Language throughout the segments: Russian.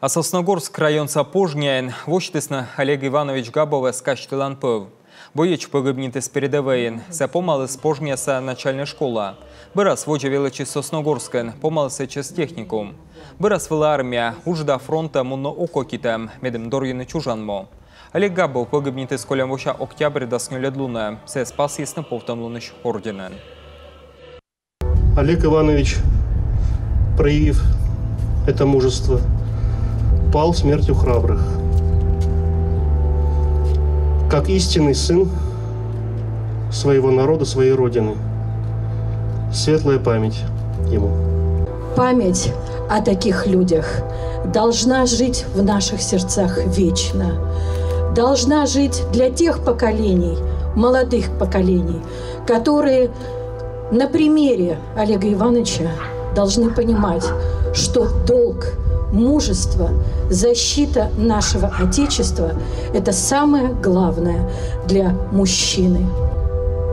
А Сосногорск район Сапожняин, вочтесна Олег Иванович Габова скачтылан пыв. Боеч погибнитес передовейн, се помалыс пожняса начальная школа. Бырас воджа величи Сосногорскен, помалысы чес техникум. Бырас вела армия, уж до фронта мунно око китем, медем дорьяны чужанмо. Олег Габов погибнитес колем воща октябрь даснюлед луна, се спас ясно повтомлуныш орденен. Олег Иванович, проявив это мужество, пал смертью храбрых. Как истинный сын своего народа, своей родины. Светлая память ему. Память о таких людях должна жить в наших сердцах вечно. Должна жить для тех поколений, молодых поколений, которые на примере Олега Ивановича должны понимать, что долг, мужество, защита нашего Отечества – это самое главное для мужчины.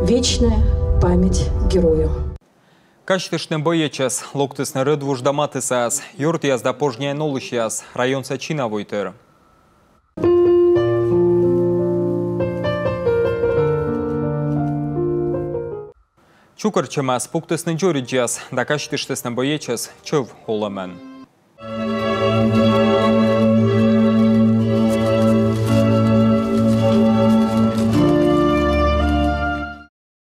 Вечная память герою. Качтышны боечас, локтысны рыдвуж даматысас, юрт язда пожняй нолыщас, район Сачина войтыр. Чукарчама спуктысны джориджас, да качтыштысны боечас, чөв холамен.